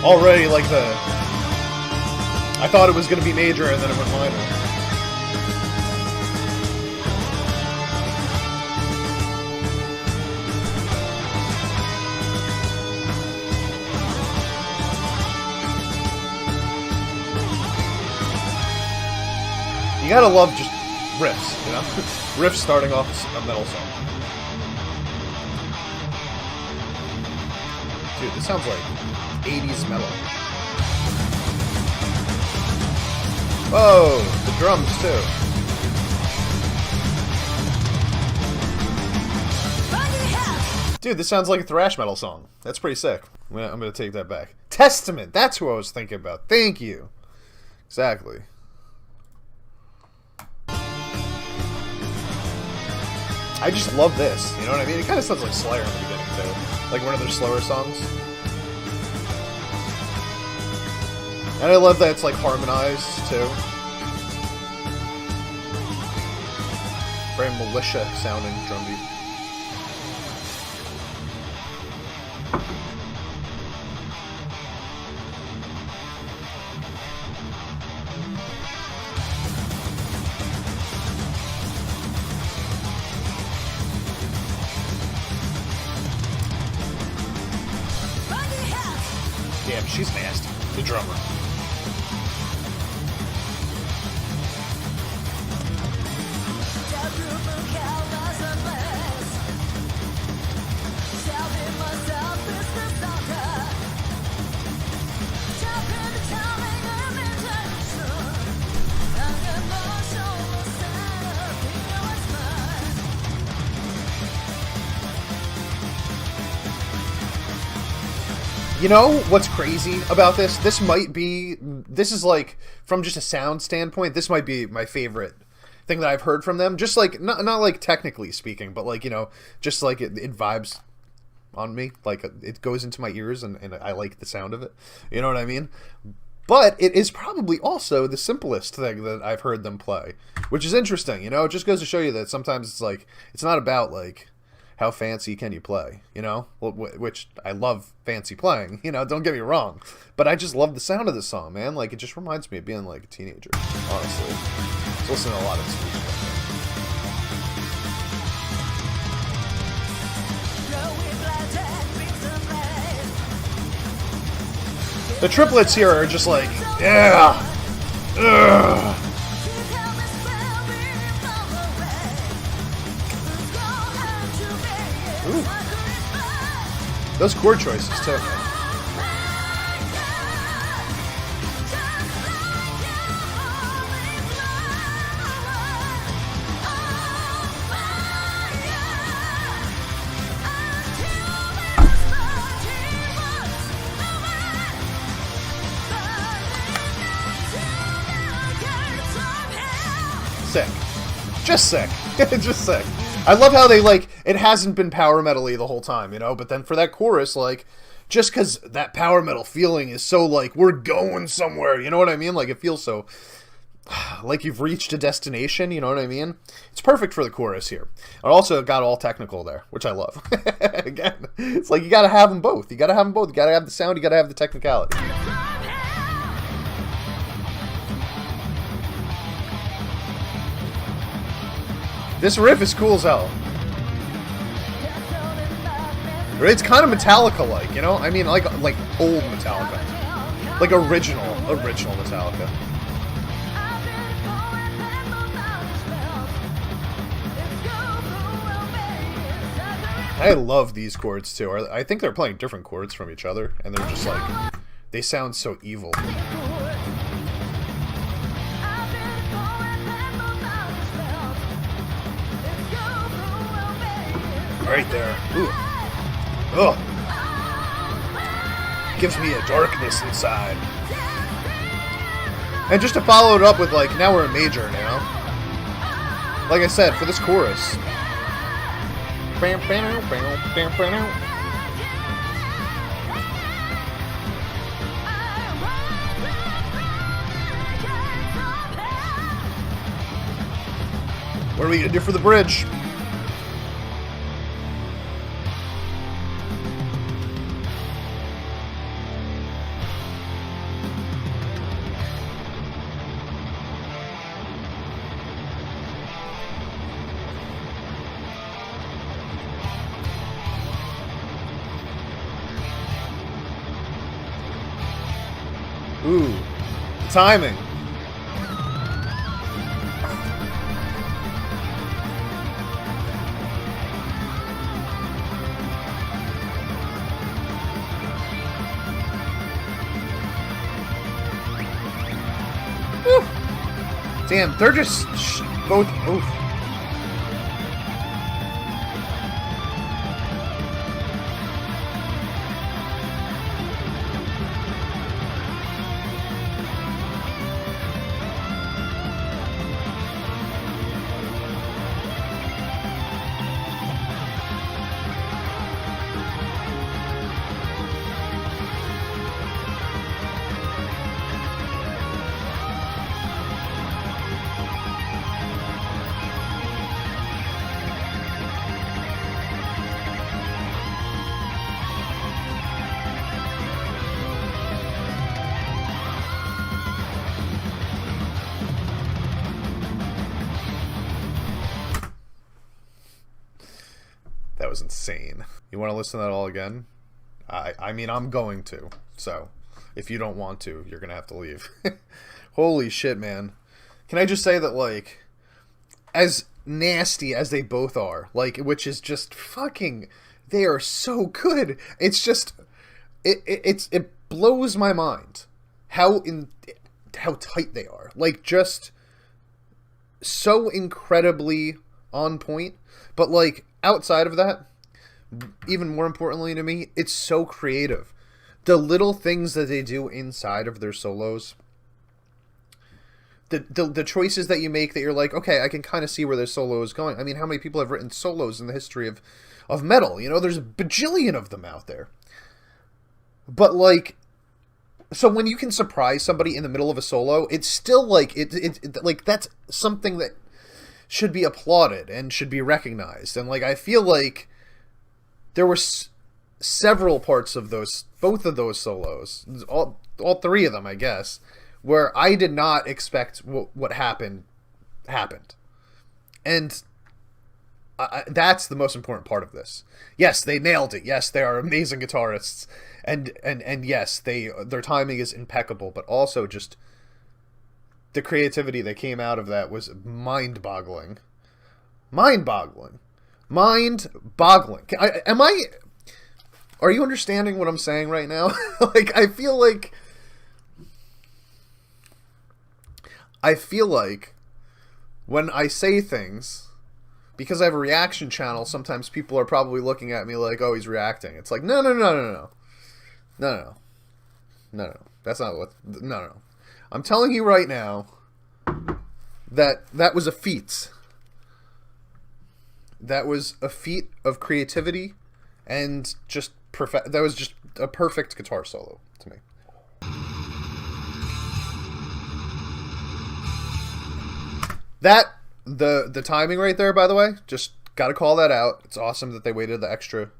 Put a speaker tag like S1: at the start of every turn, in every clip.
S1: already like the... I thought it was going to be major and then it went minor. You gotta love just riffs, you know? Riffs starting off a metal song. Dude, this sounds like 80s metal. Whoa, the drums too. Dude, this sounds like a thrash metal song. That's pretty sick. I'm gonna take that back. Testament, that's who I was thinking about. Thank you. Exactly. I just love this, you know what I mean? It kind of sounds like Slayer in the beginning, too. Like one of their slower songs. And I love that it's, like, harmonized, too. Very militia-sounding drum beat. Damn, she's nasty. The drummer. You know what's crazy about this? This is like, from just a sound standpoint, this might be my favorite thing that I've heard from them. Just like, not like technically speaking, but like, you know, just like it vibes on me. Like, it goes into my ears and I like the sound of it. You know what I mean? But it is probably also the simplest thing that I've heard them play, which is interesting. You know, it just goes to show you that sometimes it's like, it's not about like, how fancy can you play, you know? Which I love fancy playing, you know, don't get me wrong. But I just love the sound of this song, man. Like, it just reminds me of being like a teenager, honestly. I was listening to a lot of this music. The triplets here are just like, yeah! Ugh. Ooh. Those chord choices too, man. Sick. Just sick. Just sick. I love how they, like, it hasn't been power metal-y the whole time, you know? But then for that chorus, like, just because that power metal feeling is so, like, we're going somewhere, you know what I mean? Like, it feels so, like you've reached a destination, you know what I mean? It's perfect for the chorus here. It also got all technical there, which I love. Again, it's like you gotta have them both. You gotta have them both. You gotta have the sound, you gotta have the technicality. This riff is cool as hell. It's kind of Metallica-like, you know? I mean, like old Metallica. Like original Metallica. I love these chords, too. I think they're playing different chords from each other, and they're just like, they sound so evil. Right there. Ooh. Ugh. Gives me a darkness inside. And just to follow it up with, like, now we're in major now. Like I said, for this chorus. What are we gonna do for the bridge? Ooh, the timing. Woo. Damn, they're just both. Oof. That was insane. You want to listen to that all again? I mean, I'm going to. So, if you don't want to, you're going to have to leave. Holy shit, man. Can I just say that, like, as nasty as they both are, like, which is just fucking, they are so good. It's just, it blows my mind how tight they are. Like, just so incredibly on point. But, like, outside of that, even more importantly to me, it's so creative. The little things that they do inside of their solos, the choices that you make that you're like, okay, I can kind of see where their solo is going. I mean, how many people have written solos in the history of metal? You know, there's a bajillion of them out there. But, like, so when you can surprise somebody in the middle of a solo, it's still like, like, that's something that should be applauded and should be recognized. And, like, I feel like there were several parts of both of those solos, all three of them, I guess, where I did not expect what happened. And that's the most important part of this. Yes, they nailed it. Yes, they are amazing guitarists. And yes, their timing is impeccable, but also just the creativity that came out of that was mind-boggling. Mind-boggling. Mind-boggling. Are you understanding what I'm saying right now? Like, I feel like when I say things, because I have a reaction channel, sometimes people are probably looking at me like, oh, he's reacting. It's like, no. That's not what, no. I'm telling you right now that was a feat. That was a feat of creativity and just that was just a perfect guitar solo to me. The timing right there, by the way, just gotta call that out. It's awesome that they waited the extra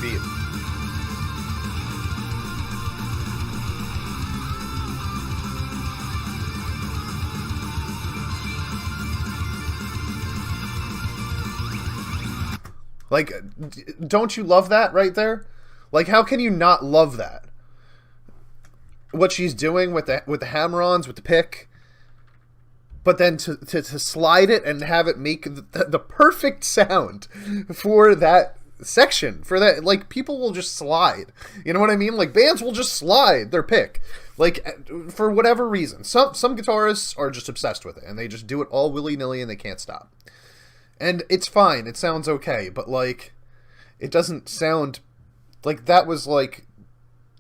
S1: beat. Like, don't you love that right there? Like, how can you not love that? What she's doing with the hammer-ons, with the pick, but then to slide it and have it make the perfect sound for that section, for that, like, people will just slide. You know what I mean? Like, bands will just slide their pick, like, for whatever reason. Some guitarists are just obsessed with it, and they just do it all willy-nilly, and they can't stop. And it's fine, it sounds okay, but, like, it doesn't sound like that was, like,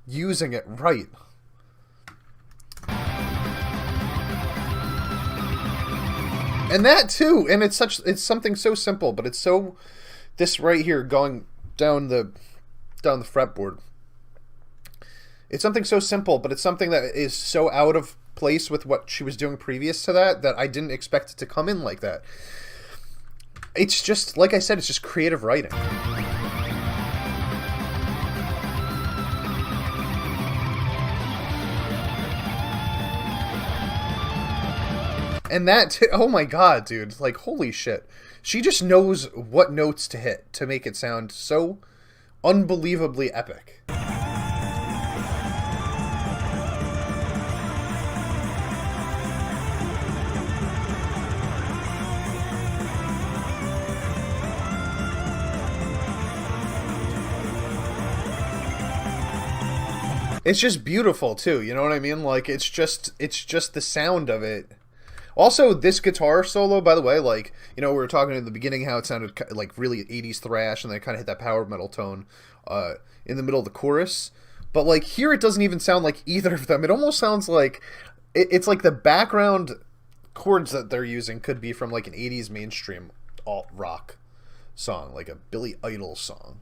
S1: using it right. And that too, and it's something so simple, but it's so, this right here going down the fretboard. It's something so simple, but it's something that is so out of place with what she was doing previous to that I didn't expect it to come in like that. It's just, like I said, it's just creative writing. And that, oh my god, dude, like, holy shit. She just knows what notes to hit to make it sound so unbelievably epic. It's just beautiful too, you know what I mean? Like it's just the sound of it. Also, this guitar solo, by the way, like, you know, we were talking in the beginning how it sounded like really 80s thrash, and then it kind of hit that power metal tone in the middle of the chorus. But like here, it doesn't even sound like either of them. It almost sounds like it's like the background chords that they're using could be from like an 80s mainstream alt rock song, like a Billy Idol song,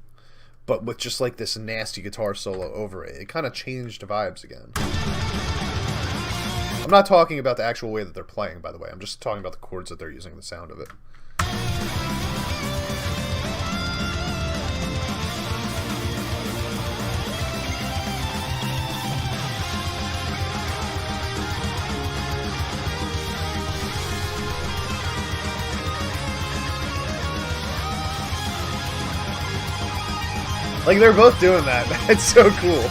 S1: but with just like this nasty guitar solo over it. It kind of changed the vibes again. I'm not talking about the actual way that they're playing, by the way. I'm just talking about the chords that they're using, the sound of it. Like, they're both doing that. It's so cool.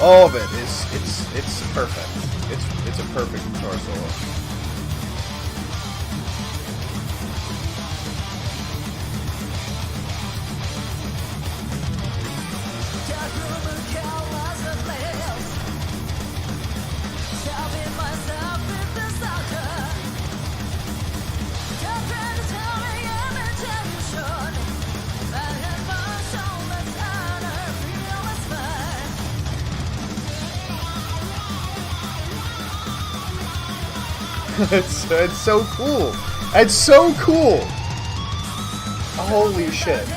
S1: All of it is it's perfect. It's a perfect guitar solo. It's so cool. It's so cool. Holy shit.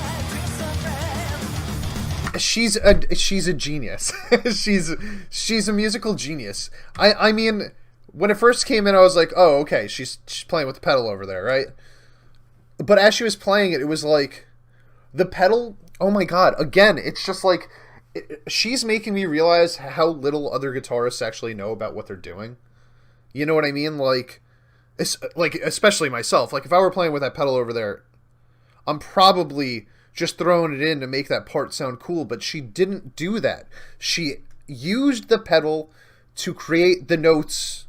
S1: She's a genius. she's a musical genius. I mean, when it first came in, I was like, oh, okay, she's playing with the pedal over there, right? But as she was playing it, it was like the pedal. Oh my god! Again, it's just like she's making me realize how little other guitarists actually know about what they're doing. You know what I mean? Like, especially myself. Like, if I were playing with that pedal over there, I'm probably just throwing it in to make that part sound cool. But she didn't do that. She used the pedal to create the notes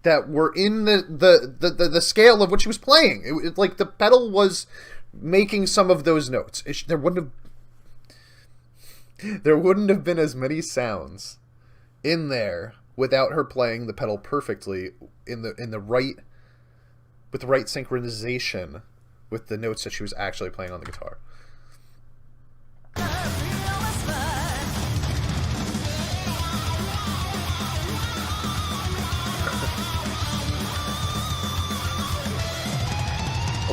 S1: that were in the scale of what she was playing. It like the pedal was making some of those notes. There wouldn't have been as many sounds in there without her playing the pedal perfectly in the right, with the right synchronization with the notes that she was actually playing on the guitar.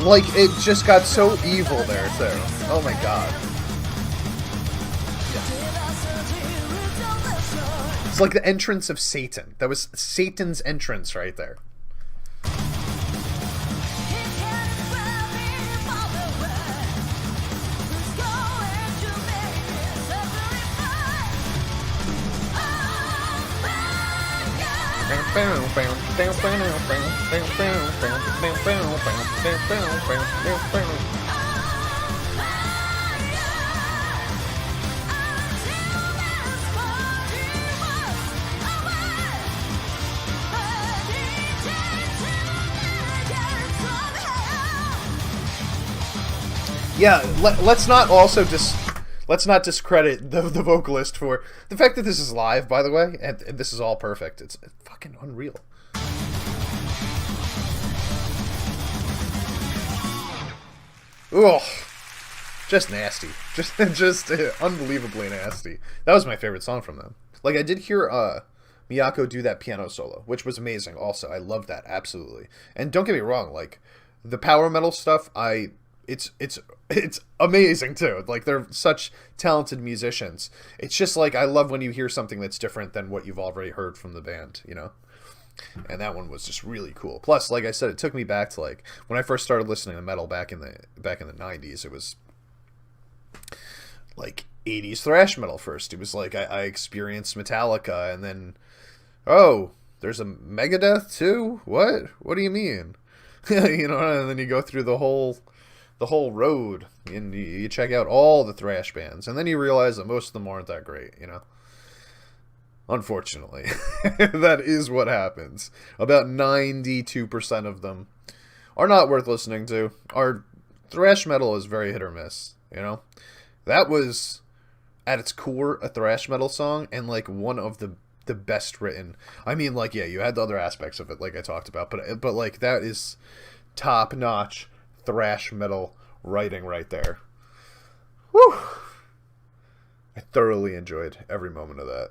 S1: Like, it just got so evil there too. Oh my god. It's like the entrance of Satan. That was Satan's entrance right there. Yeah, let's not discredit the vocalist for the fact that this is live, by the way, and this is all perfect. It's fucking unreal. Ugh, just nasty, just unbelievably nasty. That was my favorite song from them. Like, I did hear Miyako do that piano solo, which was amazing. Also, I love that absolutely. And don't get me wrong, like the power metal stuff, it's amazing too. Like, they're such talented musicians. It's just like, I love when you hear something that's different than what you've already heard from the band, you know? And that one was just really cool. Plus, like I said, it took me back to like when I first started listening to metal back in the 90s. It was like 80s thrash metal first. It was like I experienced Metallica, and then, oh, there's a Megadeth too? What do you mean? You know, and then you go through the whole road, and you check out all the thrash bands, and then you realize that most of them aren't that great, you know? Unfortunately. That is what happens. About 92% of them are not worth listening to. Our thrash metal is very hit or miss, you know? That was at its core a thrash metal song and like one of the best written. I mean, like, yeah, you had the other aspects of it like I talked about, but like that is top-notch thrash metal writing right there. Whew. I thoroughly enjoyed every moment of that.